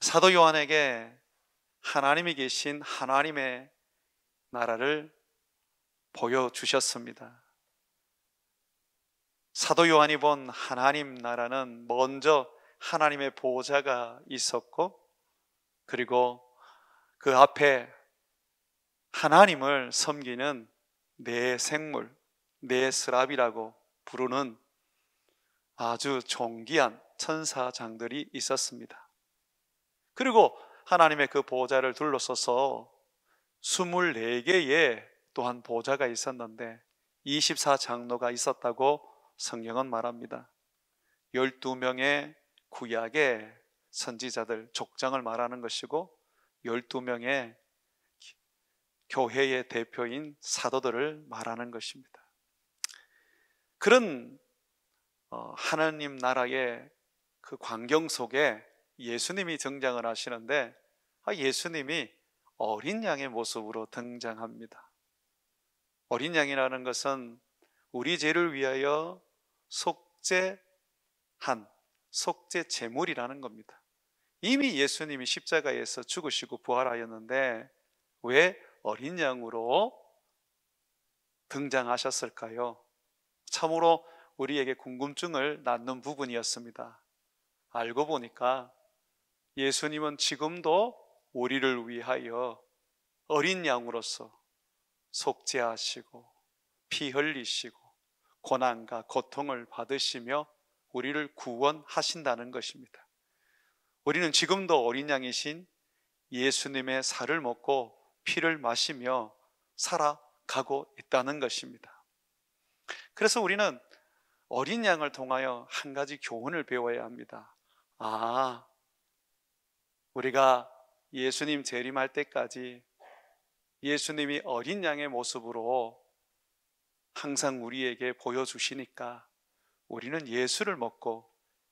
사도 요한에게 하나님이 계신 하나님의 나라를 보여주셨습니다. 사도 요한이 본 하나님 나라는 먼저 하나님의 보좌가 있었고, 그리고 그 앞에 하나님을 섬기는 네 생물, 네 스랍이라고 부르는 아주 존귀한 천사장들이 있었습니다. 그리고 하나님의 그 보좌를 둘러서서 24개의 또한 보좌가 있었는데 24장로가 있었다고 성경은 말합니다. 12명의 구약의 선지자들, 족장을 말하는 것이고 12명의 교회의 대표인 사도들을 말하는 것입니다. 그런 하나님 나라의 그 광경 속에 예수님이 등장을 하시는데, 예수님이 어린 양의 모습으로 등장합니다. 어린 양이라는 것은 우리 죄를 위하여 속죄한 속죄 제물이라는 겁니다. 이미 예수님이 십자가에서 죽으시고 부활하였는데 왜 어린 양으로 등장하셨을까요? 참으로 우리에게 궁금증을 낳는 부분이었습니다. 알고 보니까 예수님은 지금도 우리를 위하여 어린 양으로서 속죄하시고 피 흘리시고 고난과 고통을 받으시며 우리를 구원하신다는 것입니다. 우리는 지금도 어린 양이신 예수님의 살을 먹고 피를 마시며 살아가고 있다는 것입니다. 그래서 우리는 어린 양을 통하여 한 가지 교훈을 배워야 합니다. 우리가 예수님 재림할 때까지 예수님이 어린 양의 모습으로 항상 우리에게 보여주시니까 우리는 예수를 먹고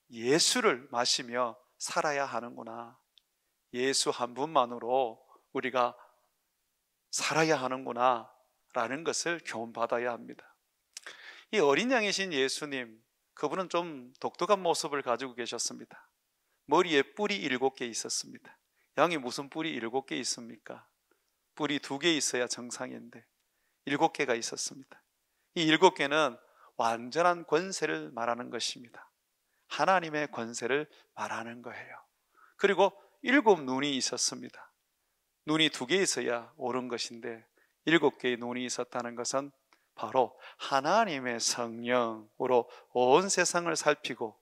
예수를 마시며 살아야 하는구나, 예수 한 분만으로 우리가 살아야 하는구나 라는 것을 교훈받아야 합니다. 이 어린 양이신 예수님, 그분은 좀 독특한 모습을 가지고 계셨습니다. 머리에 뿔이 7개 있었습니다. 양이 무슨 뿔이 7개 있습니까? 뿔이 2개 있어야 정상인데 7개가 있었습니다. 이 7개는 완전한 권세를 말하는 것입니다. 하나님의 권세를 말하는 거예요. 그리고 7 눈이 있었습니다. 눈이 2개 있어야 옳은 것인데 7개의 눈이 있었다는 것은 바로 하나님의 성령으로 온 세상을 살피고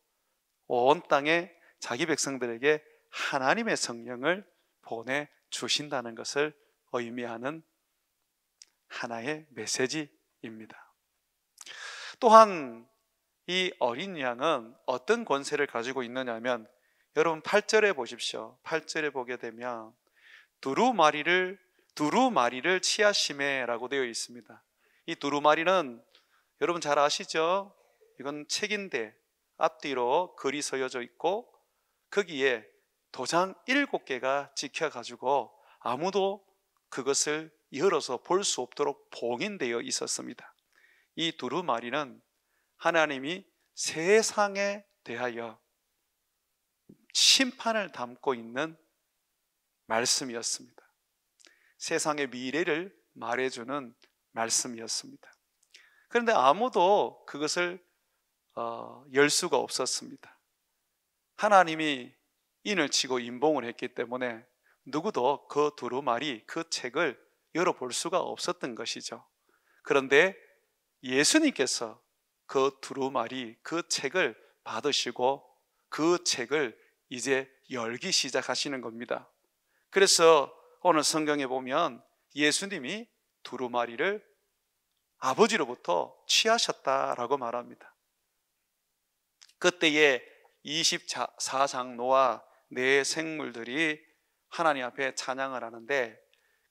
온 땅에 자기 백성들에게 하나님의 성령을 보내주신다는 것을 의미하는 하나의 메시지입니다. 또한 이 어린 양은 어떤 권세를 가지고 있느냐 하면, 여러분 8절에 보십시오. 8절에 보게 되면 두루마리를 치하심에라고 되어 있습니다. 이 두루마리는 여러분 잘 아시죠? 이건 책인데 앞뒤로 글이 서여져 있고 거기에 도장 7개가 찍혀가지고 아무도 그것을 열어서 볼 수 없도록 봉인되어 있었습니다. 이 두루마리는 하나님이 세상에 대하여 심판을 담고 있는 말씀이었습니다. 세상의 미래를 말해주는 말씀이었습니다. 그런데 아무도 그것을 열 수가 없었습니다. 하나님이 인을 치고 임봉을 했기 때문에 누구도 그 두루마리, 그 책을 열어볼 수가 없었던 것이죠. 그런데 예수님께서 그 두루마리, 그 책을 받으시고 그 책을 이제 열기 시작하시는 겁니다. 그래서 오늘 성경에 보면 예수님이 두루마리를 아버지로부터 취하셨다라고 말합니다. 그때에 24장로와 네 생물들이 하나님 앞에 찬양을 하는데,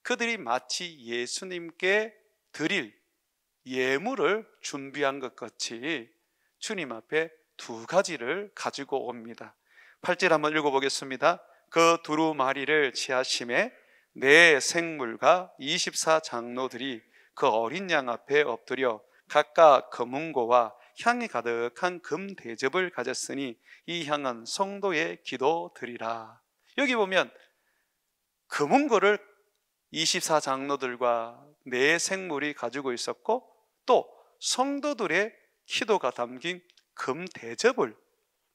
그들이 마치 예수님께 드릴 예물을 준비한 것 같이 주님 앞에 2가지를 가지고 옵니다. 8절 한번 읽어보겠습니다. 그 두루마리를 취하심에 네 생물과 24장로들이 그 어린 양 앞에 엎드려 각각 검은고와 향이 가득한 금 대접을 가졌으니 이 향은 성도의 기도 드리라. 여기 보면 금은고를 24장로들과 네 생물이 가지고 있었고, 또 성도들의 기도가 담긴 금대접을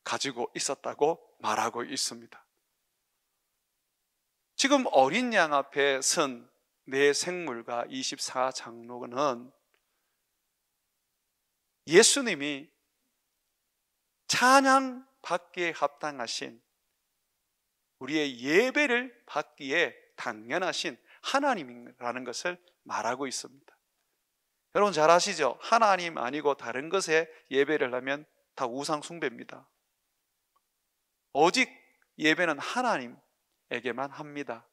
가지고 있었다고 말하고 있습니다. 지금 어린 양 앞에 선 네 생물과 24장로는 예수님이 찬양 받기에 합당하신, 우리의 예배를 받기에 당연하신 하나님이라는 것을 말하고 있습니다. 여러분 잘 아시죠? 하나님 아니고 다른 것에 예배를 하면 다 우상 숭배입니다. 오직 예배는 하나님에게만 합니다.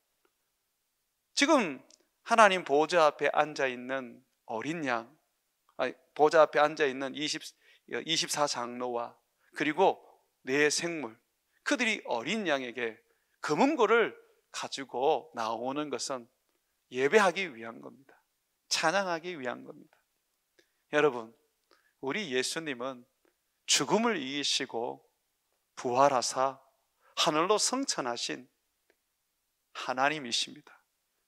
지금 하나님 보좌 앞에 앉아있는 어린 양, 보좌 앞에 앉아있는 24장로와 그리고 네 생물, 그들이 어린 양에게 금은고를 가지고 나오는 것은 예배하기 위한 겁니다. 찬양하기 위한 겁니다. 여러분, 우리 예수님은 죽음을 이기시고 부활하사 하늘로 승천하신 하나님이십니다.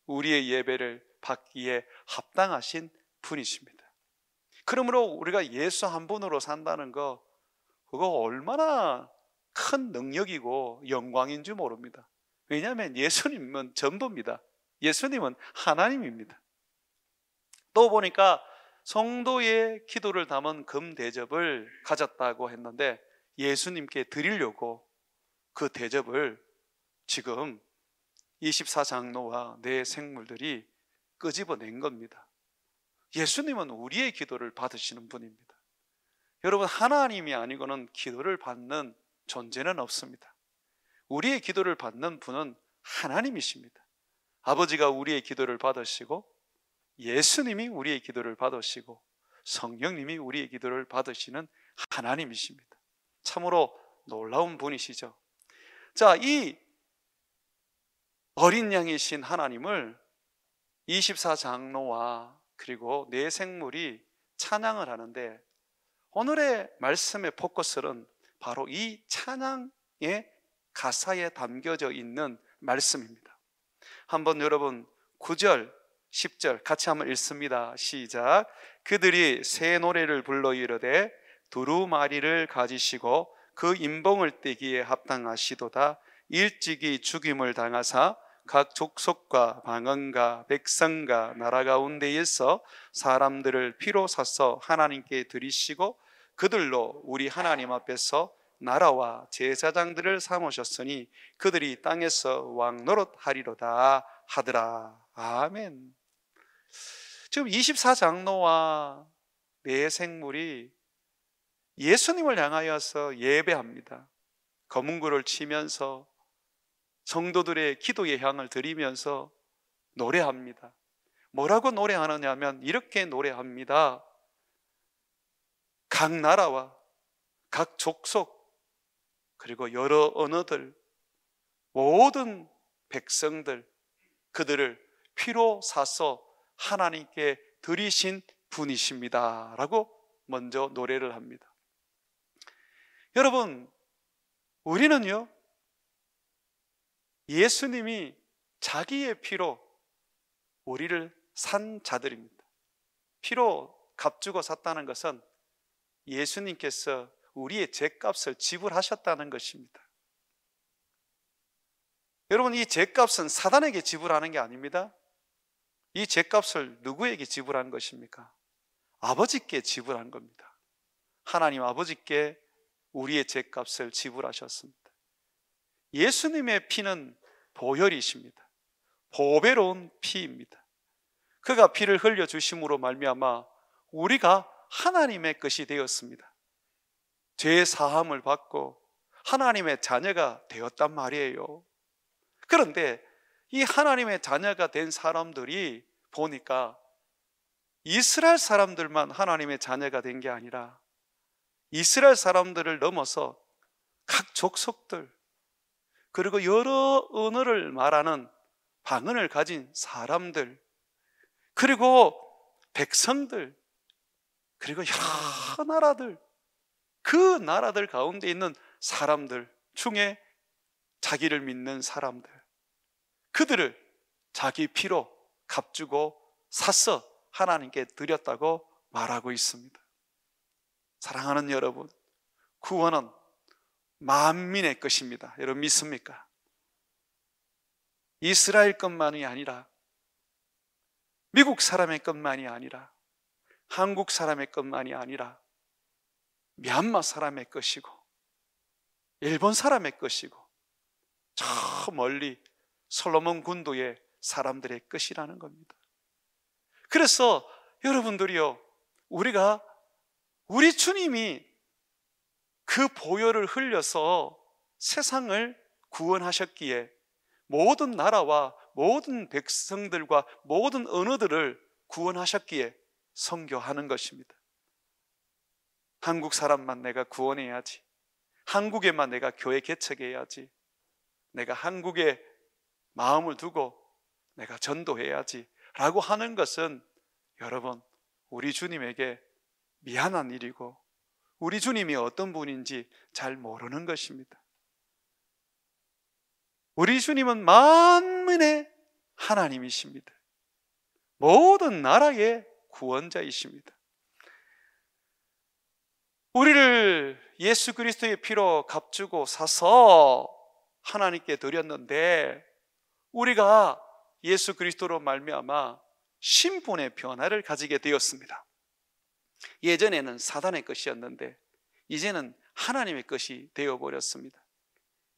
우리의 예배를 받기에 합당하신 분이십니다. 그러므로 우리가 예수 한 분으로 산다는 거, 그거 얼마나 큰 능력이고 영광인 줄 모릅니다. 왜냐하면 예수님은 전부입니다. 예수님은 하나님입니다. 또 보니까 성도의 기도를 담은 금대접을 가졌다고 했는데, 예수님께 드리려고 그 대접을 지금 24장로와 네 생물들이 끄집어낸 겁니다. 예수님은 우리의 기도를 받으시는 분입니다. 여러분, 하나님이 아니고는 기도를 받는 존재는 없습니다. 우리의 기도를 받는 분은 하나님이십니다. 아버지가 우리의 기도를 받으시고, 예수님이 우리의 기도를 받으시고, 성령님이 우리의 기도를 받으시는 하나님이십니다. 참으로 놀라운 분이시죠. 자, 이 어린 양이신 하나님을 24장로와 그리고 네 생물이 찬양을 하는데, 오늘의 말씀의 포커스는 바로 이 찬양의 가사에 담겨져 있는 말씀입니다. 한번 여러분 9절 10절 같이 한번 읽습니다. 시작. 그들이 새 노래를 불러 이르되 두루마리를 가지시고 그 인봉을 떼기에 합당하시도다. 일찍이 죽임을 당하사 각 족속과 방언과 백성과 나라 가운데에서 사람들을 피로 사서 하나님께 드리시고 그들로 우리 하나님 앞에서 나라와 제사장들을 삼으셨으니 그들이 땅에서 왕 노릇하리로다 하더라. 아멘. 지금 24장로와 네 생물이 예수님을 향하여서 예배합니다. 거문구를 치면서 성도들의 기도의 향을 드리면서 노래합니다. 뭐라고 노래하느냐면 이렇게 노래합니다. 각 나라와 각 족속 그리고 여러 언어들 모든 백성들 그들을 피로 사서 하나님께 드리신 분이십니다 라고 먼저 노래를 합니다. 여러분, 우리는요 예수님이 자기의 피로 우리를 산 자들입니다. 피로 값주고 샀다는 것은 예수님께서 우리의 죄값을 지불하셨다는 것입니다. 여러분, 이 죄값은 사단에게 지불하는 게 아닙니다. 이 죄값을 누구에게 지불한 것입니까? 아버지께 지불한 겁니다. 하나님 아버지께 우리의 죄값을 지불하셨습니다. 예수님의 피는 보혈이십니다. 보배로운 피입니다. 그가 피를 흘려주심으로 말미암아 우리가 하나님의 것이 되었습니다. 죄 사함을 받고 하나님의 자녀가 되었단 말이에요. 그런데 이 하나님의 자녀가 된 사람들이 보니까 이스라엘 사람들만 하나님의 자녀가 된 게 아니라 이스라엘 사람들을 넘어서 각 족속들 그리고 여러 언어를 말하는 방언을 가진 사람들 그리고 백성들 그리고 여러 나라들 그 나라들 가운데 있는 사람들 중에 자기를 믿는 사람들, 그들을 자기 피로 값주고 샀어 하나님께 드렸다고 말하고 있습니다. 사랑하는 여러분, 구원은 만민의 것입니다. 여러분 믿습니까? 이스라엘 것만이 아니라, 미국 사람의 것만이 아니라, 한국 사람의 것만이 아니라, 미얀마 사람의 것이고, 일본 사람의 것이고, 저 멀리 솔로몬 군도의 사람들의 것이라는 겁니다. 그래서 여러분들이요, 우리 주님이 그 보혈을 흘려서 세상을 구원하셨기에 모든 나라와 모든 백성들과 모든 언어들을 구원하셨기에 선교하는 것입니다. 한국 사람만 내가 구원해야지, 한국에만 내가 교회 개척해야지, 내가 한국에 마음을 두고 내가 전도해야지 라고 하는 것은 여러분, 우리 주님에게 미안한 일이고 우리 주님이 어떤 분인지 잘 모르는 것입니다. 우리 주님은 만민의 하나님이십니다. 모든 나라의 구원자이십니다. 우리를 예수 그리스도의 피로 값주고 사서 하나님께 드렸는데, 우리가 예수 그리스도로 말미암아 신분의 변화를 가지게 되었습니다. 예전에는 사단의 것이었는데 이제는 하나님의 것이 되어버렸습니다.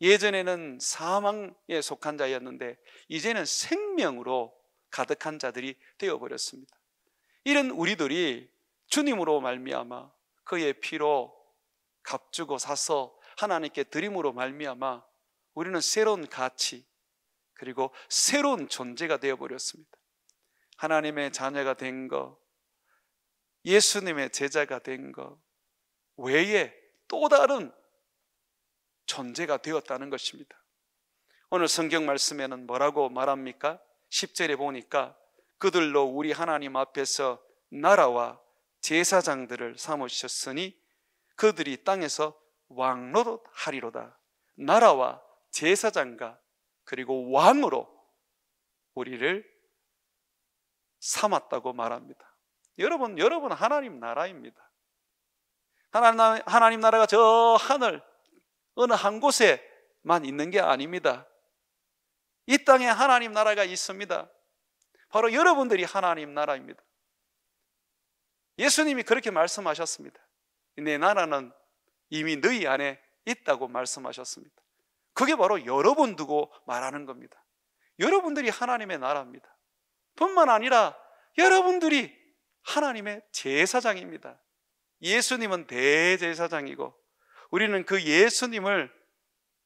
예전에는 사망에 속한 자였는데 이제는 생명으로 가득한 자들이 되어버렸습니다. 이런 우리들이 주님으로 말미암아 그의 피로 값주고 사서 하나님께 드림으로 말미암아 우리는 새로운 가치, 그리고 새로운 존재가 되어버렸습니다. 하나님의 자녀가 된 것, 예수님의 제자가 된 것 외에 또 다른 존재가 되었다는 것입니다. 오늘 성경 말씀에는 뭐라고 말합니까? 10절에 보니까 그들로 우리 하나님 앞에서 나라와 제사장들을 삼으셨으니 그들이 땅에서 왕노릇 하리로다. 나라와 제사장과 그리고 왕으로 우리를 삼았다고 말합니다. 여러분 하나님 나라입니다. 하나님 나라가 저 하늘 어느 한 곳에만 있는 게 아닙니다. 이 땅에 하나님 나라가 있습니다. 바로 여러분들이 하나님 나라입니다. 예수님이 그렇게 말씀하셨습니다. 내 나라는 이미 너희 안에 있다고 말씀하셨습니다. 그게 바로 여러분 두고 말하는 겁니다. 여러분들이 하나님의 나라입니다. 뿐만 아니라 여러분들이 하나님의 제사장입니다. 예수님은 대제사장이고 우리는 그 예수님을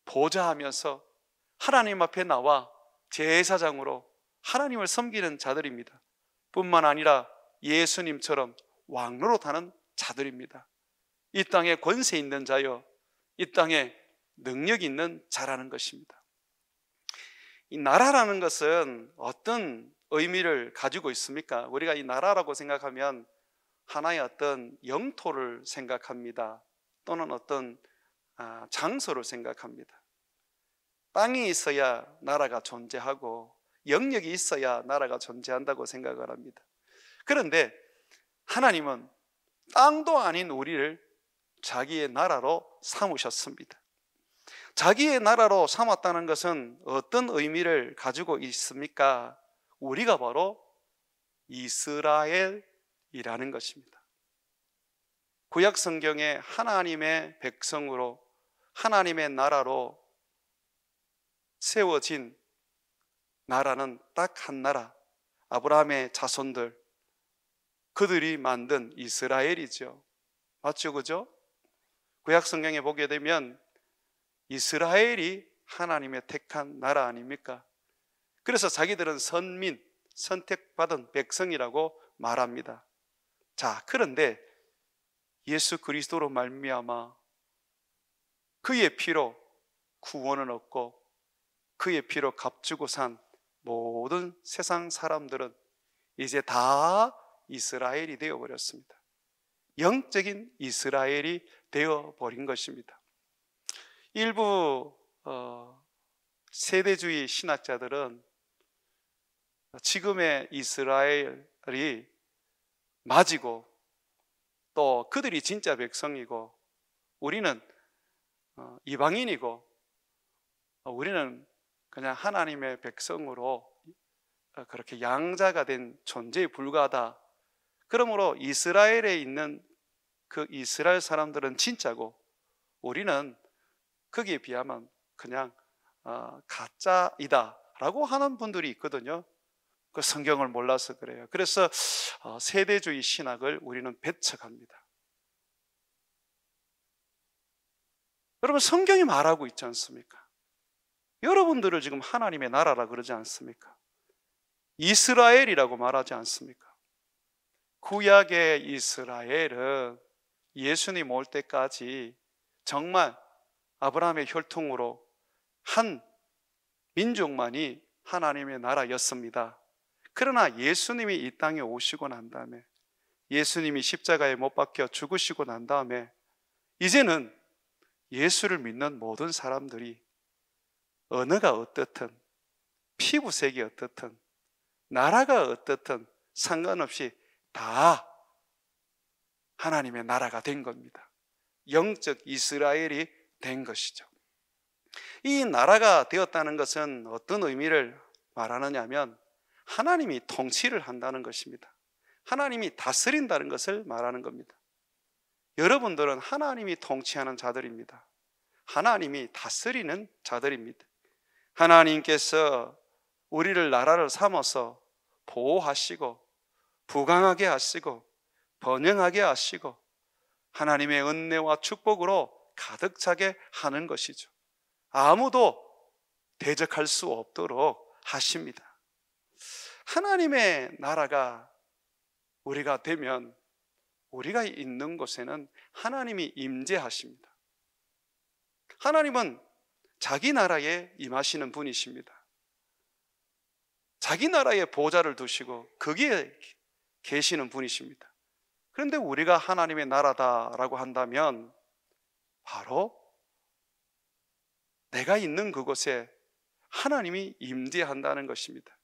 보좌하면서 하나님 앞에 나와 제사장으로 하나님을 섬기는 자들입니다. 뿐만 아니라 예수님처럼 왕노릇하는 자들입니다. 이 땅에 권세 있는 자여, 이 땅에 능력 있는 자라는 것입니다. 이 나라라는 것은 어떤 의미를 가지고 있습니까? 우리가 이 나라라고 생각하면 하나의 어떤 영토를 생각합니다. 또는 어떤 장소를 생각합니다. 땅이 있어야 나라가 존재하고 영역이 있어야 나라가 존재한다고 생각을 합니다. 그런데 하나님은 땅도 아닌 우리를 자기의 나라로 삼으셨습니다. 자기의 나라로 삼았다는 것은 어떤 의미를 가지고 있습니까? 우리가 바로 이스라엘이라는 것입니다. 구약 성경에 하나님의 백성으로 하나님의 나라로 세워진 나라는 딱 한 나라, 아브라함의 자손들, 그들이 만든 이스라엘이죠. 맞죠? 그죠? 구약 성경에 보게 되면 이스라엘이 하나님의 택한 나라 아닙니까? 그래서 자기들은 선민, 선택받은 백성이라고 말합니다. 자, 그런데 예수 그리스도로 말미암아 그의 피로 구원을 얻고 그의 피로 값주고 산 모든 세상 사람들은 이제 다 이스라엘이 되어버렸습니다. 영적인 이스라엘이 되어버린 것입니다. 일부 세대주의 신학자들은 지금의 이스라엘이 맞이고 또 그들이 진짜 백성이고 우리는 이방인이고 우리는 그냥 하나님의 백성으로 그렇게 양자가 된 존재에 불과하다. 그러므로 이스라엘에 있는 그 이스라엘 사람들은 진짜고 우리는 거기에 비하면 그냥 가짜이다 라고 하는 분들이 있거든요. 그 성경을 몰라서 그래요. 그래서 세대주의 신학을 우리는 배척합니다. 여러분, 성경이 말하고 있지 않습니까? 여러분들을 지금 하나님의 나라라 그러지 않습니까? 이스라엘이라고 말하지 않습니까? 구약의 이스라엘은 예수님 올 때까지 정말 아브라함의 혈통으로 한 민족만이 하나님의 나라였습니다. 그러나 예수님이 이 땅에 오시고 난 다음에, 예수님이 십자가에 못 박혀 죽으시고 난 다음에 이제는 예수를 믿는 모든 사람들이 언어가 어떻든 피부색이 어떻든 나라가 어떻든 상관없이 다 하나님의 나라가 된 겁니다. 영적 이스라엘이 된 것이죠. 이 나라가 되었다는 것은 어떤 의미를 말하느냐 하면 하나님이 통치를 한다는 것입니다. 하나님이 다스린다는 것을 말하는 겁니다. 여러분들은 하나님이 통치하는 자들입니다. 하나님이 다스리는 자들입니다. 하나님께서 우리를 나라를 삼아서 보호하시고 부강하게 하시고 번영하게 하시고 하나님의 은혜와 축복으로 가득 차게 하는 것이죠. 아무도 대적할 수 없도록 하십니다. 하나님의 나라가 우리가 되면 우리가 있는 곳에는 하나님이 임재하십니다. 하나님은 자기 나라에 임하시는 분이십니다. 자기 나라에 보좌를 두시고 거기에 계시는 분이십니다. 그런데 우리가 하나님의 나라다라고 한다면 바로 내가 있는 그곳에 하나님이 임재한다는 것입니다.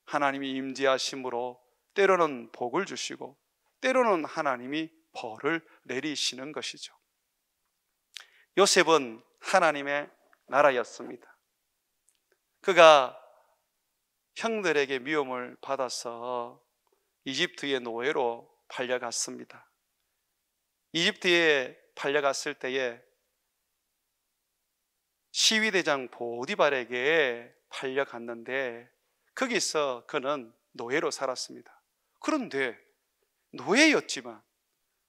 하나님이 임재하심으로 때로는 복을 주시고 때로는 하나님이 벌을 내리시는 것이죠. 요셉은 하나님의 나라였습니다. 그가 형들에게 미움을 받아서 이집트의 노예로 팔려갔습니다. 이집트에 팔려갔을 때에 시위대장 보디발에게 팔려갔는데 거기서 그는 노예로 살았습니다. 그런데 노예였지만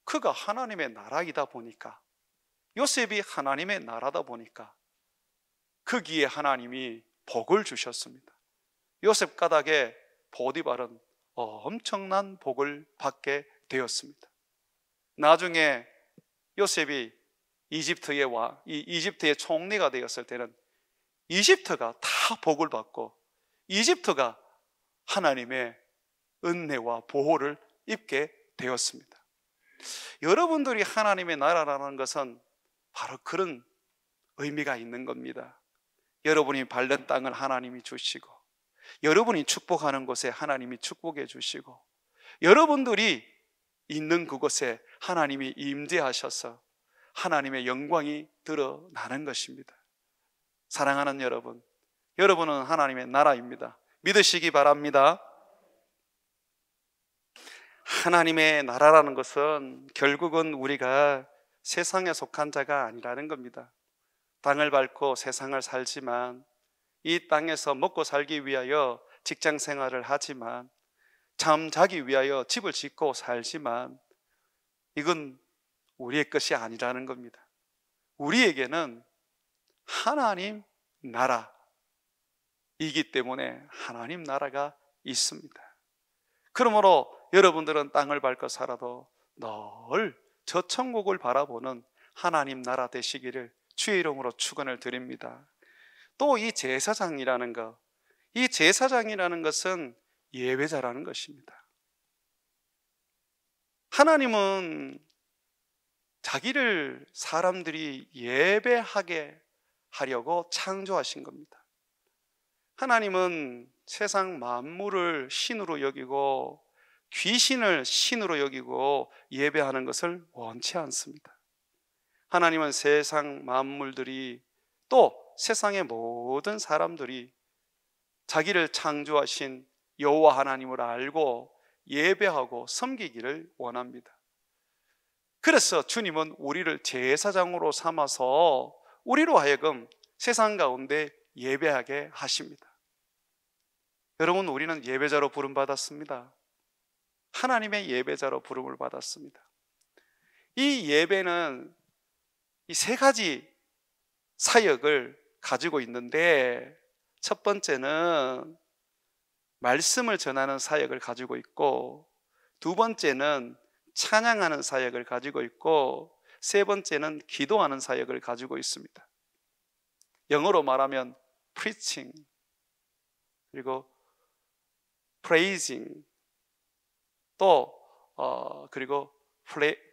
그가 하나님의 나라이다 보니까, 요셉이 하나님의 나라다 보니까 거기에 하나님이 복을 주셨습니다. 요셉 가닥에 보디발은 엄청난 복을 받게 되었습니다. 나중에 요셉이 이집트의 총리가 되었을 때는 이집트가 다 복을 받고 이집트가 하나님의 은혜와 보호를 입게 되었습니다. 여러분들이 하나님의 나라라는 것은 바로 그런 의미가 있는 겁니다. 여러분이 밟는 땅을 하나님이 주시고 여러분이 축복하는 곳에 하나님이 축복해 주시고 여러분들이 있는 그곳에 하나님이 임재하셔서 하나님의 영광이 드러나는 것입니다. 사랑하는 여러분, 여러분은 하나님의 나라입니다. 믿으시기 바랍니다. 하나님의 나라라는 것은 결국은 우리가 세상에 속한 자가 아니라는 겁니다. 땅을 밟고 세상을 살지만 이 땅에서 먹고 살기 위하여 직장 생활을 하지만 잠자기 위하여 집을 짓고 살지만 이건 우리의 것이 아니라는 겁니다. 우리에게는 하나님 나라이기 때문에 하나님 나라가 있습니다. 그러므로 여러분들은 땅을 밟고 살아도 늘 저 천국을 바라보는 하나님 나라 되시기를 주의 이름으로 축원을 드립니다. 또 이 제사장이라는 것, 이 제사장이라는 것은 예배자라는 것입니다. 하나님은 자기를 사람들이 예배하게 하려고 창조하신 겁니다. 하나님은 세상 만물을 신으로 여기고 귀신을 신으로 여기고 예배하는 것을 원치 않습니다. 하나님은 세상 만물들이 또 세상의 모든 사람들이 자기를 창조하신 여호와 하나님을 알고 예배하고 섬기기를 원합니다. 그래서 주님은 우리를 제사장으로 삼아서 우리로 하여금 세상 가운데 예배하게 하십니다. 여러분, 우리는 예배자로 부름받았습니다. 하나님의 예배자로 부름을 받았습니다. 이 예배는 이 세 가지 사역을 가지고 있는데, 첫 번째는 말씀을 전하는 사역을 가지고 있고, 두 번째는 찬양하는 사역을 가지고 있고, 세 번째는 기도하는 사역을 가지고 있습니다. 영어로 말하면 preaching, 그리고 praising, 그리고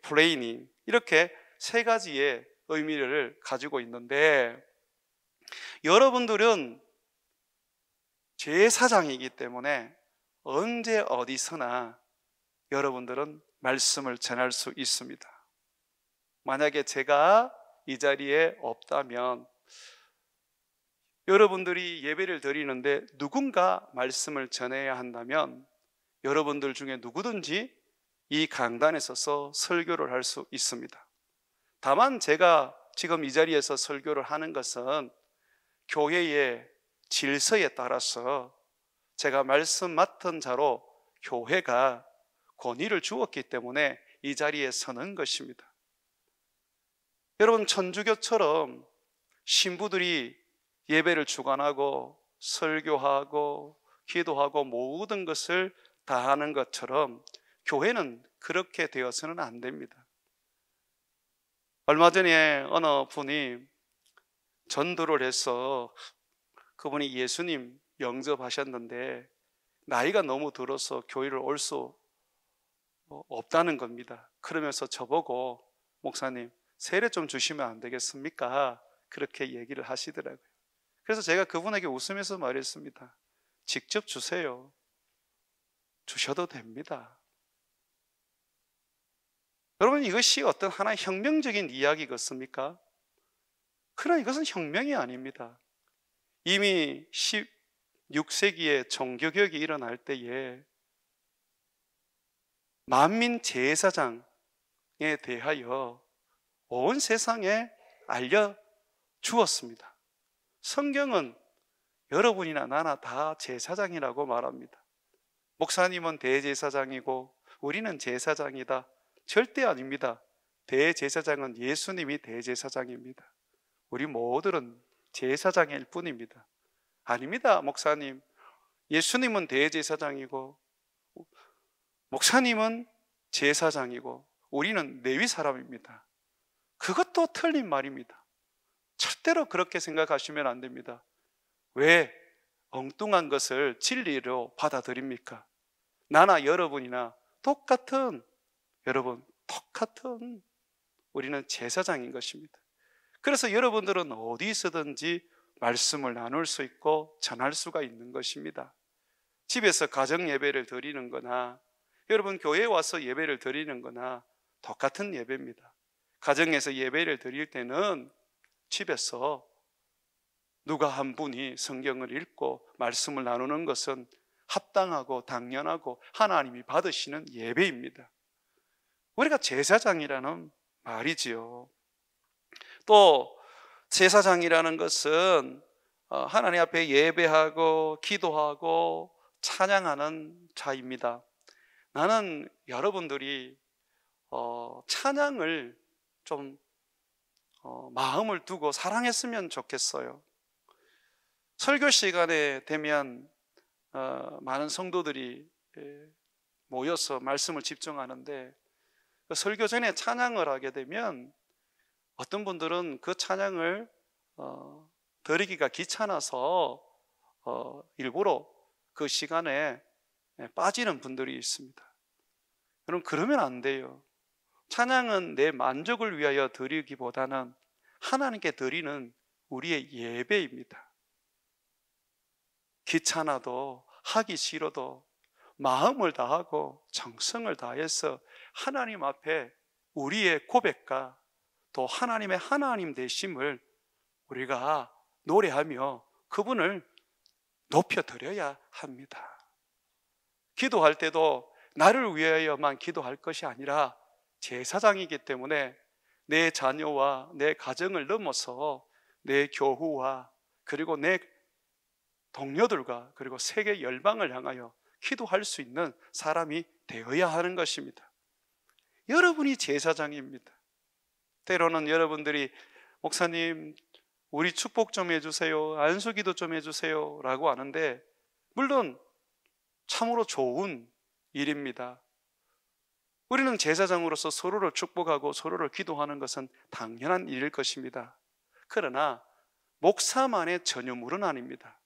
praying, 이렇게 세 가지의 의미를 가지고 있는데, 여러분들은 제사장이기 때문에 언제 어디서나 여러분들은 말씀을 전할 수 있습니다. 만약에 제가 이 자리에 없다면 여러분들이 예배를 드리는데 누군가 말씀을 전해야 한다면 여러분들 중에 누구든지 이 강단에 서서 설교를 할 수 있습니다. 다만 제가 지금 이 자리에서 설교를 하는 것은 교회의 질서에 따라서 제가 말씀 맡은 자로 교회가 권위를 주었기 때문에 이 자리에 서는 것입니다. 여러분, 천주교처럼 신부들이 예배를 주관하고 설교하고 기도하고 모든 것을 다 하는 것처럼 교회는 그렇게 되어서는 안 됩니다. 얼마 전에 어느 분이 전도를 해서 그분이 예수님 영접하셨는데 나이가 너무 들어서 교회를 올 수 없다는 겁니다. 그러면서 저보고 목사님, 세례 좀 주시면 안 되겠습니까? 그렇게 얘기를 하시더라고요. 그래서 제가 그분에게 웃으면서 말했습니다. 직접 주세요. 주셔도 됩니다. 여러분, 이것이 어떤 하나의 혁명적인 이야기겠습니까? 그러나 이것은 혁명이 아닙니다. 이미 16세기에 종교개혁이 일어날 때에 만민 제사장에 대하여 온 세상에 알려주었습니다. 성경은 여러분이나 나나 다 제사장이라고 말합니다. 목사님은 대제사장이고 우리는 제사장이다. 절대 아닙니다. 대제사장은 예수님이 대제사장입니다. 우리 모두는 제사장일 뿐입니다. 아닙니다, 목사님. 예수님은 대제사장이고 목사님은 제사장이고 우리는 레위 사람입니다. 그것도 틀린 말입니다. 절대로 그렇게 생각하시면 안 됩니다. 왜 엉뚱한 것을 진리로 받아들입니까? 나나 여러분이나 똑같은 우리는 제사장인 것입니다. 그래서 여러분들은 어디서든지 말씀을 나눌 수 있고 전할 수가 있는 것입니다. 집에서 가정 예배를 드리는 거나 여러분 교회에 와서 예배를 드리는 거나 똑같은 예배입니다. 가정에서 예배를 드릴 때는 집에서 누가 한 분이 성경을 읽고 말씀을 나누는 것은 합당하고 당연하고 하나님이 받으시는 예배입니다. 우리가 제사장이라는 말이지요. 또 제사장이라는 것은 하나님 앞에 예배하고 기도하고 찬양하는 자입니다. 나는 여러분들이 찬양을 좀 마음을 두고 사랑했으면 좋겠어요. 설교 시간에 되면 많은 성도들이 모여서 말씀을 집중하는데 설교 전에 찬양을 하게 되면 어떤 분들은 그 찬양을 드리기가 귀찮아서 일부러 그 시간에 빠지는 분들이 있습니다. 여러분, 그러면 안 돼요. 찬양은 내 만족을 위하여 드리기보다는 하나님께 드리는 우리의 예배입니다. 귀찮아도 하기 싫어도 마음을 다하고 정성을 다해서 하나님 앞에 우리의 고백과 또 하나님의 하나님 되심을 우리가 노래하며 그분을 높여드려야 합니다. 기도할 때도 나를 위하여만 기도할 것이 아니라 제사장이기 때문에 내 자녀와 내 가정을 넘어서 내 교후와 그리고 내 동료들과 그리고 세계 열방을 향하여 기도할 수 있는 사람이 되어야 하는 것입니다. 여러분이 제사장입니다. 때로는 여러분들이 목사님 우리 축복 좀 해주세요, 안수기도 좀 해주세요 라고 하는데 물론 참으로 좋은 일입니다. 우리는 제사장으로서 서로를 축복하고 서로를 기도하는 것은 당연한 일일 것입니다. 그러나 목사만의 전유물은 아닙니다.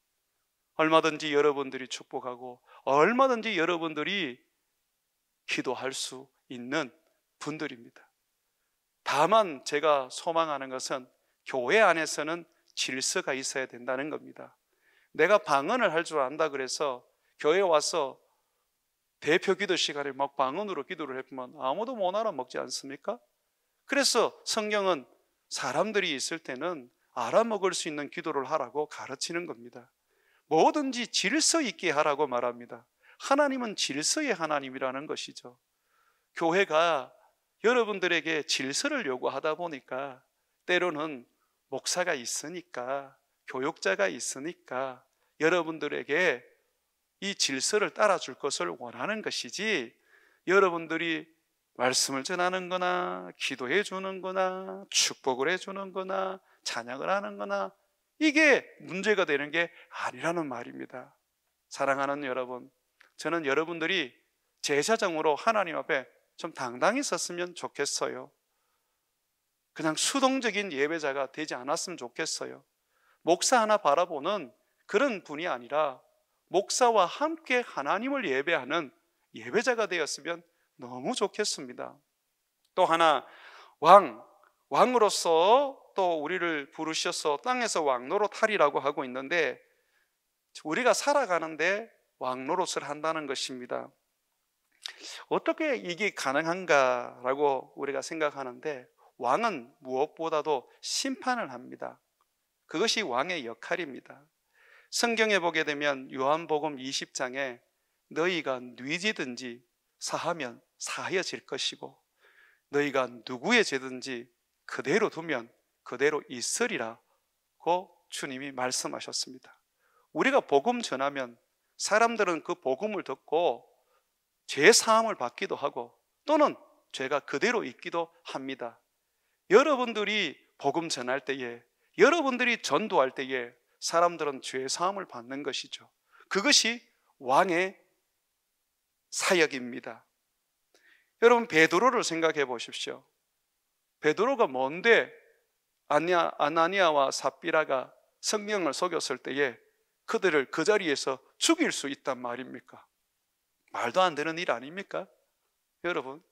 얼마든지 여러분들이 축복하고 얼마든지 여러분들이 기도할 수 있는 분들입니다. 다만 제가 소망하는 것은 교회 안에서는 질서가 있어야 된다는 겁니다. 내가 방언을 할 줄 안다 그래서 교회에 와서 대표 기도 시간에 막 방언으로 기도를 해보면 아무도 못 알아먹지 않습니까? 그래서 성경은 사람들이 있을 때는 알아먹을 수 있는 기도를 하라고 가르치는 겁니다. 뭐든지 질서 있게 하라고 말합니다. 하나님은 질서의 하나님이라는 것이죠. 교회가 여러분들에게 질서를 요구하다 보니까 때로는 목사가 있으니까 교육자가 있으니까 여러분들에게 이 질서를 따라줄 것을 원하는 것이지 여러분들이 말씀을 전하는 거나 기도해 주는 거나 축복을 해 주는 거나 찬양을 하는 거나 이게 문제가 되는 게 아니라는 말입니다. 사랑하는 여러분, 저는 여러분들이 제사장으로 하나님 앞에 좀 당당히 섰으면 좋겠어요. 그냥 수동적인 예배자가 되지 않았으면 좋겠어요. 목사 하나 바라보는 그런 분이 아니라 목사와 함께 하나님을 예배하는 예배자가 되었으면 너무 좋겠습니다. 또 하나, 왕으로서 또 우리를 부르셔서 땅에서 왕노릇하리라고 하고 있는데 우리가 살아가는데 왕노릇을 한다는 것입니다. 어떻게 이게 가능한가라고 우리가 생각하는데 왕은 무엇보다도 심판을 합니다. 그것이 왕의 역할입니다. 성경에 보게 되면 요한복음 20장에 너희가 뉘지든지 사하면 사하여질 것이고 너희가 누구의 죄든지 그대로 두면 그대로 있으리라고 주님이 말씀하셨습니다. 우리가 복음 전하면 사람들은 그 복음을 듣고 죄 사함을 받기도 하고 또는 죄가 그대로 있기도 합니다. 여러분들이 복음 전할 때에 여러분들이 전도할 때에 사람들은 죄 사함을 받는 것이죠. 그것이 왕의 사역입니다. 여러분 베드로를 생각해 보십시오. 베드로가 뭔데 아나니아와 삽비라가 성령을 속였을 때에 그들을 그 자리에서 죽일 수 있단 말입니까? 말도 안 되는 일 아닙니까? 여러분,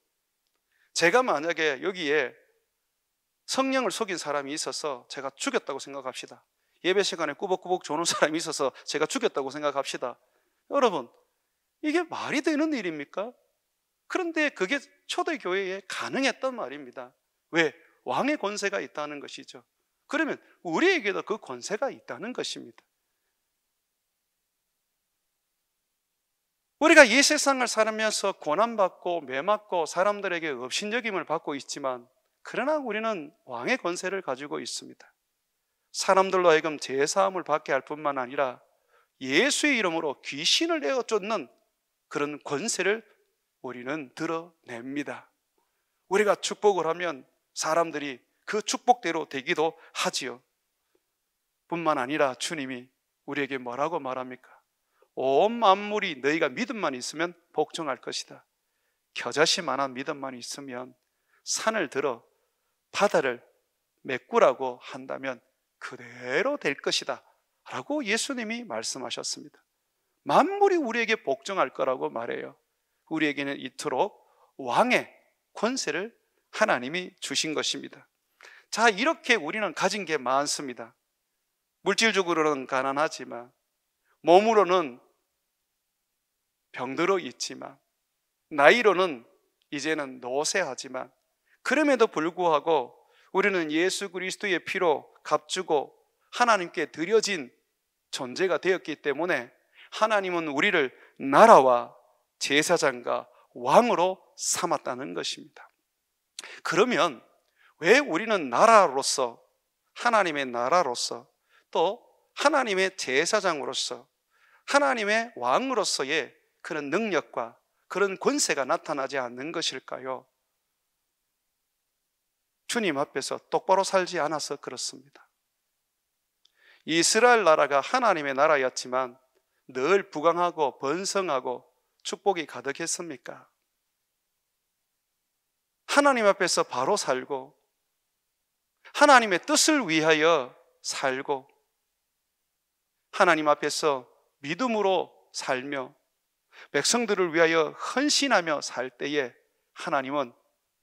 제가 만약에 여기에 성령을 속인 사람이 있어서 제가 죽였다고 생각합시다. 예배 시간에 꾸벅꾸벅 조는 사람이 있어서 제가 죽였다고 생각합시다. 여러분, 이게 말이 되는 일입니까? 그런데 그게 초대교회에 가능했단 말입니다. 왜? 왕의 권세가 있다는 것이죠. 그러면 우리에게도 그 권세가 있다는 것입니다. 우리가 이 세상을 살면서 고난받고 매맞고 사람들에게 업신여김을 받고 있지만 그러나 우리는 왕의 권세를 가지고 있습니다. 사람들로 하여금 제사함을 받게 할 뿐만 아니라 예수의 이름으로 귀신을 내어 쫓는 그런 권세를 우리는 드러냅니다. 우리가 축복을 하면 사람들이 그 축복대로 되기도 하지요. 뿐만 아니라 주님이 우리에게 뭐라고 말합니까? 온 만물이 너희가 믿음만 있으면 복종할 것이다. 겨자씨만한 믿음만 있으면 산을 들어 바다를 메꾸라고 한다면 그대로 될 것이다 라고 예수님이 말씀하셨습니다. 만물이 우리에게 복종할 거라고 말해요. 우리에게는 이토록 왕의 권세를 하나님이 주신 것입니다. 자, 이렇게 우리는 가진 게 많습니다. 물질적으로는 가난하지만 몸으로는 병들어 있지만, 나이로는 이제는 노쇠하지만, 그럼에도 불구하고 우리는 예수 그리스도의 피로 값주고 하나님께 드려진 존재가 되었기 때문에 하나님은 우리를 나라와 제사장과 왕으로 삼았다는 것입니다. 그러면 왜 우리는 나라로서, 하나님의 나라로서, 또 하나님의 제사장으로서, 하나님의 왕으로서의 그런 능력과 그런 권세가 나타나지 않는 것일까요? 주님 앞에서 똑바로 살지 않아서 그렇습니다. 이스라엘 나라가 하나님의 나라였지만 늘 부강하고 번성하고 축복이 가득했습니까? 하나님 앞에서 바로 살고 하나님의 뜻을 위하여 살고 하나님 앞에서 믿음으로 살며 백성들을 위하여 헌신하며 살 때에 하나님은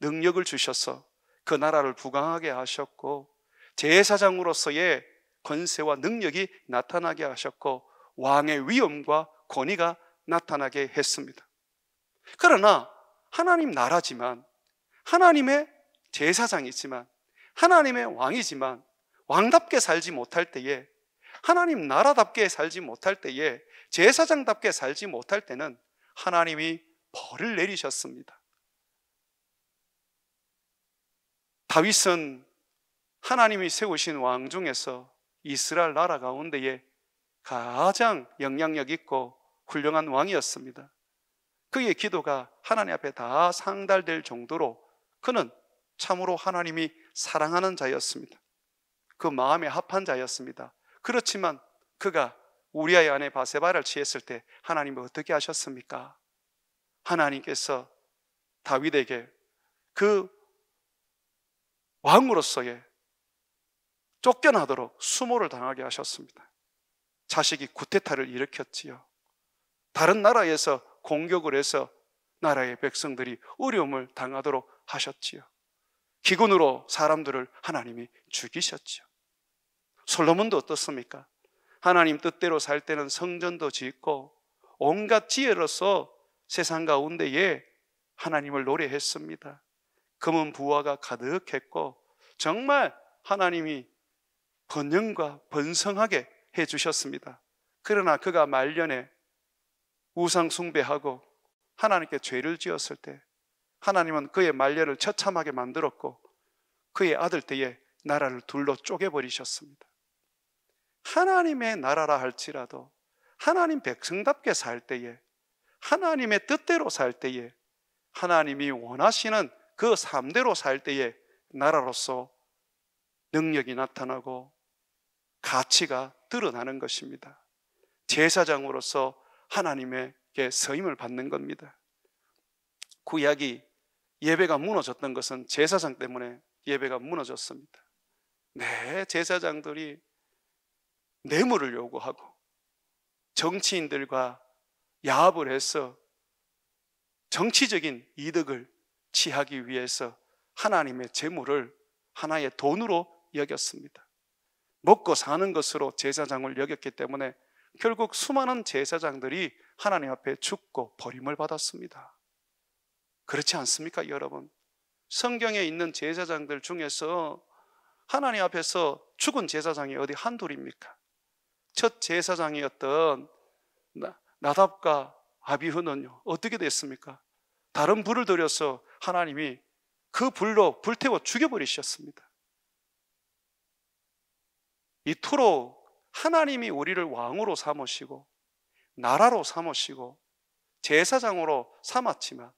능력을 주셔서 그 나라를 부강하게 하셨고 제사장으로서의 권세와 능력이 나타나게 하셨고 왕의 위엄과 권위가 나타나게 했습니다. 그러나 하나님 나라지만, 하나님의 제사장이지만, 하나님의 왕이지만 왕답게 살지 못할 때에, 하나님 나라답게 살지 못할 때에, 제사장답게 살지 못할 때는 하나님이 벌을 내리셨습니다. 다윗은 하나님이 세우신 왕 중에서 이스라엘 나라 가운데에 가장 영향력 있고 훌륭한 왕이었습니다. 그의 기도가 하나님 앞에 다 상달될 정도로 그는 참으로 하나님이 사랑하는 자였습니다. 그 마음에 합한 자였습니다. 그렇지만 그가 우리아의 아내 바세바를 취했을 때 하나님은 어떻게 하셨습니까? 하나님께서 다윗에게 그 왕으로서의 쫓겨나도록 수모를 당하게 하셨습니다. 자식이 구테타를 일으켰지요. 다른 나라에서 공격을 해서 나라의 백성들이 어려움을 당하도록 하셨지요. 기근으로 사람들을 하나님이 죽이셨지요. 솔로몬도 어떻습니까? 하나님 뜻대로 살 때는 성전도 짓고 온갖 지혜로서 세상 가운데에 하나님을 노래했습니다. 금은 부화가 가득했고 정말 하나님이 번영과 번성하게 해주셨습니다. 그러나 그가 말년에 우상 숭배하고 하나님께 죄를 지었을 때 하나님은 그의 말년을 처참하게 만들었고 그의 아들 때에 나라를 둘로 쪼개버리셨습니다. 하나님의 나라라 할지라도 하나님 백성답게 살 때에, 하나님의 뜻대로 살 때에, 하나님이 원하시는 그 삶대로 살 때에 나라로서 능력이 나타나고 가치가 드러나는 것입니다. 제사장으로서 하나님에게 서임을 받는 겁니다. 구약이 예배가 무너졌던 것은 제사장 때문에 예배가 무너졌습니다. 제사장들이 뇌물을 요구하고 정치인들과 야합을 해서 정치적인 이득을 취하기 위해서 하나님의 재물을 하나의 돈으로 여겼습니다. 먹고 사는 것으로 제사장을 여겼기 때문에 결국 수많은 제사장들이 하나님 앞에 죽고 버림을 받았습니다. 그렇지 않습니까, 여러분? 성경에 있는 제사장들 중에서 하나님 앞에서 죽은 제사장이 어디 한둘입니까? 첫 제사장이었던 나답과 아비후는요 어떻게 됐습니까? 다른 불을 들여서 하나님이 그 불로 불태워 죽여버리셨습니다. 이토록 하나님이 우리를 왕으로 삼으시고 나라로 삼으시고 제사장으로 삼았지만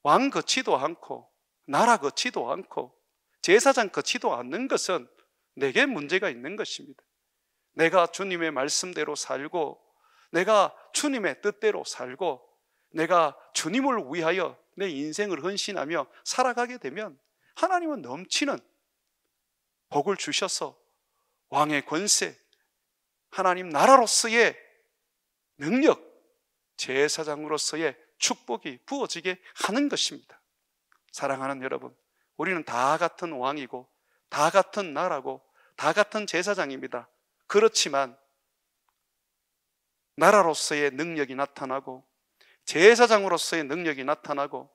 왕 같지도 않고 나라 같지도 않고 제사장 같지도 않는 것은 내게 문제가 있는 것입니다. 내가 주님의 말씀대로 살고 내가 주님의 뜻대로 살고 내가 주님을 위하여 내 인생을 헌신하며 살아가게 되면 하나님은 넘치는 복을 주셔서 왕의 권세, 하나님 나라로서의 능력, 제사장으로서의 축복이 부어지게 하는 것입니다. 사랑하는 여러분, 우리는 다 같은 왕이고 다 같은 나라고 다 같은 제사장입니다. 그렇지만 나라로서의 능력이 나타나고 제사장으로서의 능력이 나타나고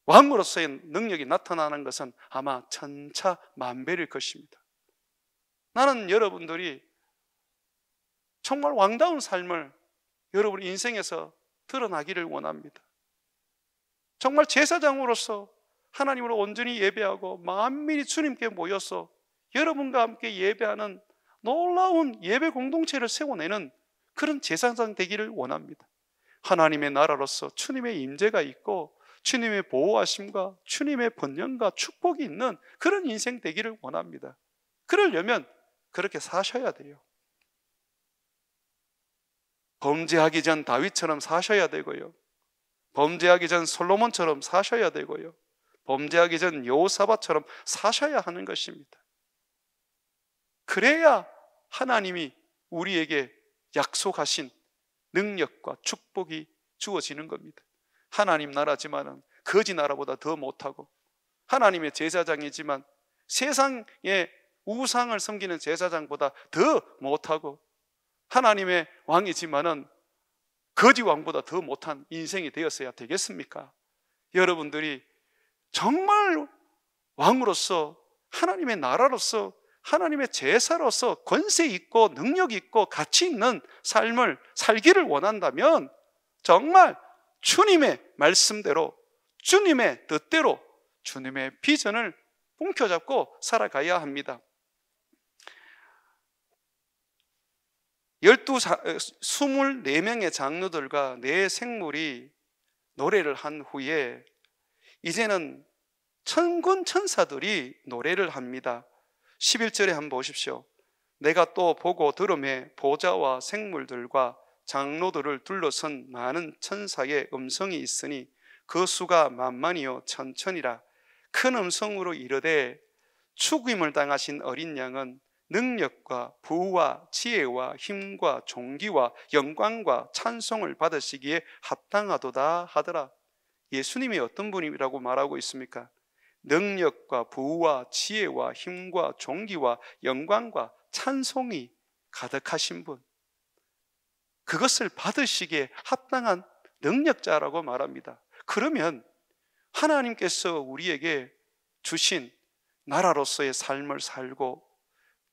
왕으로서의 능력이 나타나는 것은 아마 천차만별일 것입니다. 나는 여러분들이 정말 왕다운 삶을 여러분 인생에서 드러나기를 원합니다. 정말 제사장으로서 하나님으로 온전히 예배하고 만민이 주님께 모여서 여러분과 함께 예배하는 놀라운 예배 공동체를 세워내는 그런 제사장 되기를 원합니다. 하나님의 나라로서 주님의 임재가 있고 주님의 보호하심과 주님의 번영과 축복이 있는 그런 인생 되기를 원합니다. 그러려면 그렇게 사셔야 돼요. 범죄하기 전 다윗처럼 사셔야 되고요, 범죄하기 전 솔로몬처럼 사셔야 되고요, 범죄하기 전 여호사밧처럼 사셔야 하는 것입니다. 그래야 하나님이 우리에게 약속하신 능력과 축복이 주어지는 겁니다. 하나님 나라지만은 거지 나라보다 더 못하고, 하나님의 제사장이지만 세상의 우상을 섬기는 제사장보다 더 못하고, 하나님의 왕이지만은 거지 왕보다 더 못한 인생이 되었어야 되겠습니까? 여러분들이 정말 왕으로서, 하나님의 나라로서, 하나님의 제사로서 권세 있고 능력 있고 가치 있는 삶을 살기를 원한다면 정말 주님의 말씀대로, 주님의 뜻대로, 주님의 비전을 움켜잡고 살아가야 합니다. 24명의 장로들과 4 생물이 노래를 한 후에 이제는 천군 천사들이 노래를 합니다. 11절에 한번 보십시오. 내가 또 보고 들음에 보좌와 생물들과 장로들을 둘러선 많은 천사의 음성이 있으니 그 수가 만만이요 천천이라. 큰 음성으로 이르되 죽임을 당하신 어린 양은 능력과 부와 지혜와 힘과 존귀와 영광과 찬송을 받으시기에 합당하도다 하더라. 예수님이 어떤 분이라고 말하고 있습니까? 능력과 부와 지혜와 힘과 존귀와 영광과 찬송이 가득하신 분, 그것을 받으시기에 합당한 능력자라고 말합니다. 그러면 하나님께서 우리에게 주신 나라로서의 삶을 살고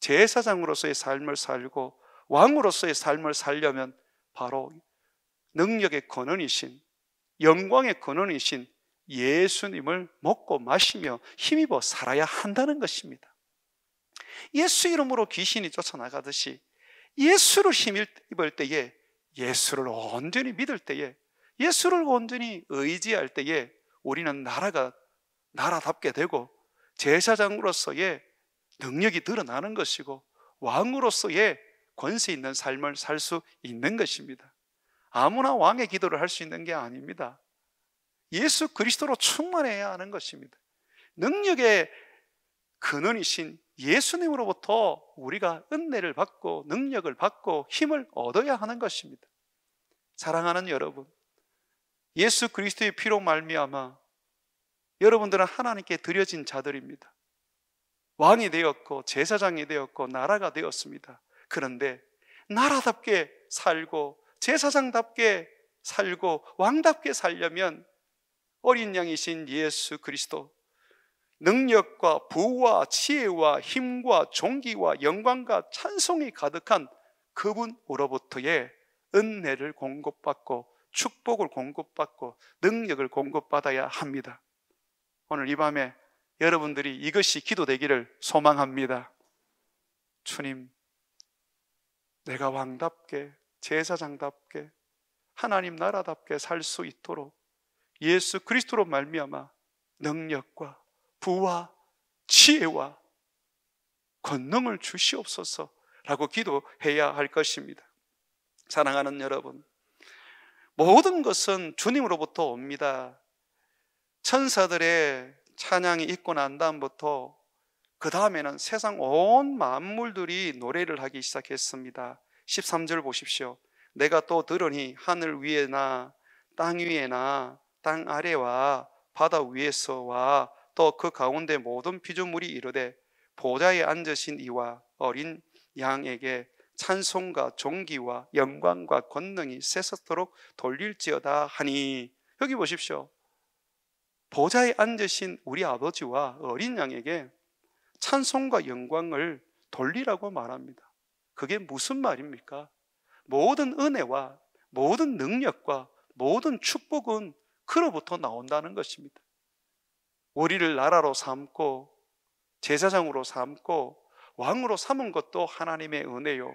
제사장으로서의 삶을 살고 왕으로서의 삶을 살려면 바로 능력의 근원이신, 영광의 근원이신 예수님을 먹고 마시며 힘입어 살아야 한다는 것입니다. 예수 이름으로 귀신이 쫓아나가듯이 예수를 힘입을 때에, 예수를 온전히 믿을 때에, 예수를 온전히 의지할 때에 우리는 나라답게 되고 제사장으로서의 능력이 드러나는 것이고 왕으로서의 권세 있는 삶을 살 수 있는 것입니다. 아무나 왕의 기도를 할 수 있는 게 아닙니다. 예수 그리스도로 충만해야 하는 것입니다. 능력의 근원이신 예수님으로부터 우리가 은혜를 받고 능력을 받고 힘을 얻어야 하는 것입니다. 사랑하는 여러분, 예수 그리스도의 피로 말미암아 여러분들은 하나님께 드려진 자들입니다. 왕이 되었고 제사장이 되었고 나라가 되었습니다. 그런데 나라답게 살고 제사장답게 살고 왕답게 살려면 어린 양이신 예수 그리스도, 능력과 부와 지혜와 힘과 존귀와 영광과 찬송이 가득한 그분으로부터의 은혜를 공급받고 축복을 공급받고 능력을 공급받아야 합니다. 오늘 이 밤에 여러분들이 이것이 기도되기를 소망합니다. 주님, 내가 왕답게 제사장답게 하나님 나라답게 살 수 있도록 예수 그리스도로 말미암아 능력과 부와 지혜와 권능을 주시옵소서라고 기도해야 할 것입니다. 사랑하는 여러분, 모든 것은 주님으로부터 옵니다. 천사들의 찬양이 있고 난 다음부터 그 다음에는 세상 온 만물들이 노래를 하기 시작했습니다. 13절 보십시오. 내가 또 들으니 하늘 위에나 땅 위에나 땅 아래와 바다 위에서와 또 그 가운데 모든 피조물이 이르되 보좌에 앉으신 이와 어린 양에게 찬송과 존귀와 영광과 권능이 세세토록 돌릴지어다 하니, 여기 보십시오. 보좌에 앉으신 우리 아버지와 어린 양에게 찬송과 영광을 돌리라고 말합니다. 그게 무슨 말입니까? 모든 은혜와 모든 능력과 모든 축복은 그로부터 나온다는 것입니다. 우리를 나라로 삼고 제사장으로 삼고 왕으로 삼은 것도 하나님의 은혜요.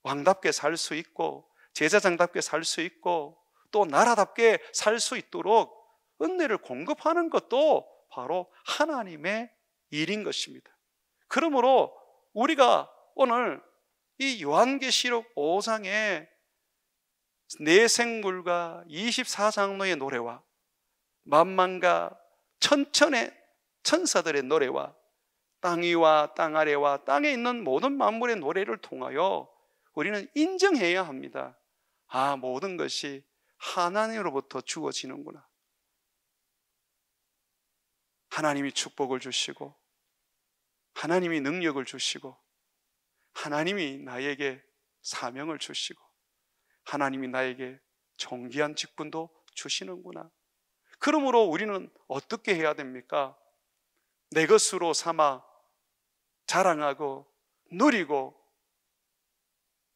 왕답게 살 수 있고 제사장답게 살 수 있고 또 나라답게 살 수 있도록 은혜를 공급하는 것도 바로 하나님의 일인 것입니다. 그러므로 우리가 오늘 이 요한계시록 5장의 네 생물과 24장로의 노래와 만만과 천천의 천사들의 노래와 땅 위와 땅 아래와 땅에 있는 모든 만물의 노래를 통하여 우리는 인정해야 합니다. 아, 모든 것이 하나님으로부터 주어지는구나. 하나님이 축복을 주시고 하나님이 능력을 주시고 하나님이 나에게 사명을 주시고 하나님이 나에게 존귀한 직분도 주시는구나. 그러므로 우리는 어떻게 해야 됩니까? 내 것으로 삼아 자랑하고 누리고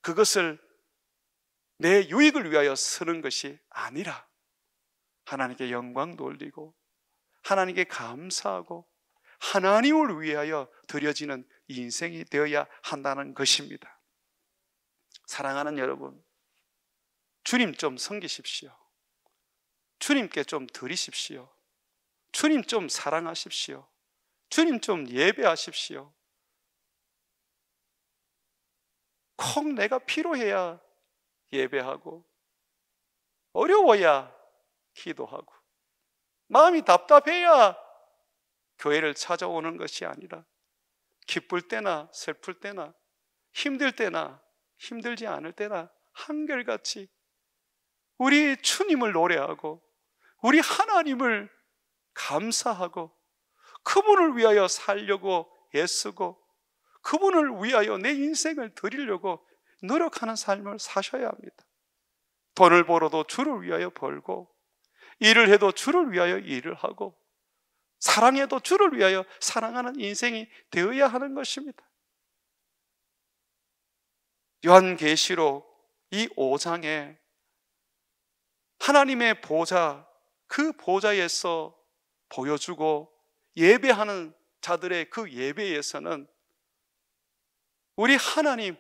그것을 내 유익을 위하여 쓰는 것이 아니라 하나님께 영광 돌리고 하나님께 감사하고 하나님을 위하여 드려지는 인생이 되어야 한다는 것입니다. 사랑하는 여러분, 주님 좀 섬기십시오. 주님께 좀 드리십시오. 주님 좀 사랑하십시오. 주님 좀 예배하십시오. 꼭 내가 필요해야 예배하고 어려워야 기도하고 마음이 답답해야 교회를 찾아오는 것이 아니라 기쁠 때나 슬플 때나 힘들 때나 힘들지 않을 때나 한결같이 우리 주님을 노래하고 우리 하나님을 감사하고 그분을 위하여 살려고 애쓰고 그분을 위하여 내 인생을 드리려고 노력하는 삶을 사셔야 합니다. 돈을 벌어도 주를 위하여 벌고 일을 해도 주를 위하여 일을 하고 사랑해도 주를 위하여 사랑하는 인생이 되어야 하는 것입니다. 요한계시록 이 5장에 하나님의 보좌, 그 보좌에서 보여주고 예배하는 자들의 그 예배에서는 우리 하나님,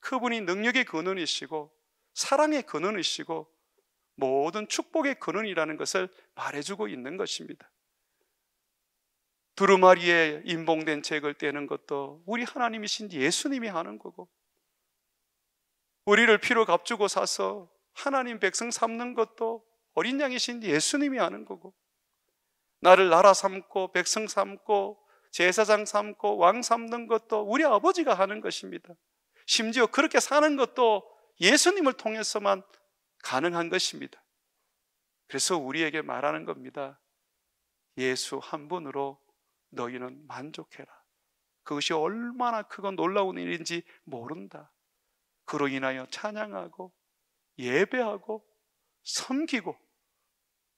그분이 능력의 근원이시고 사랑의 근원이시고 모든 축복의 근원이라는 것을 말해주고 있는 것입니다. 두루마리에 인봉된 책을 떼는 것도 우리 하나님이신 예수님이 하는 거고, 우리를 피로 값주고 사서 하나님 백성 삼는 것도 어린 양이신 예수님이 하는 거고, 나를 나라 삼고 백성 삼고 제사장 삼고 왕 삼는 것도 우리 아버지가 하는 것입니다. 심지어 그렇게 사는 것도 예수님을 통해서만 가능한 것입니다. 그래서 우리에게 말하는 겁니다. 예수 한 분으로 너희는 만족해라. 그것이 얼마나 크고 놀라운 일인지 모른다. 그로 인하여 찬양하고 예배하고 섬기고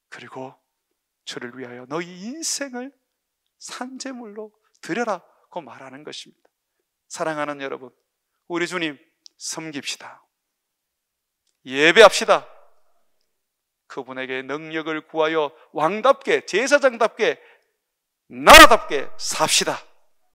그리고 주를 위하여 너희 인생을 산제물로 드려라고 말하는 것입니다. 사랑하는 여러분, 우리 주님 섬깁시다. 예배합시다. 그분에게 능력을 구하여 왕답게 제사장답게 나라답게 삽시다.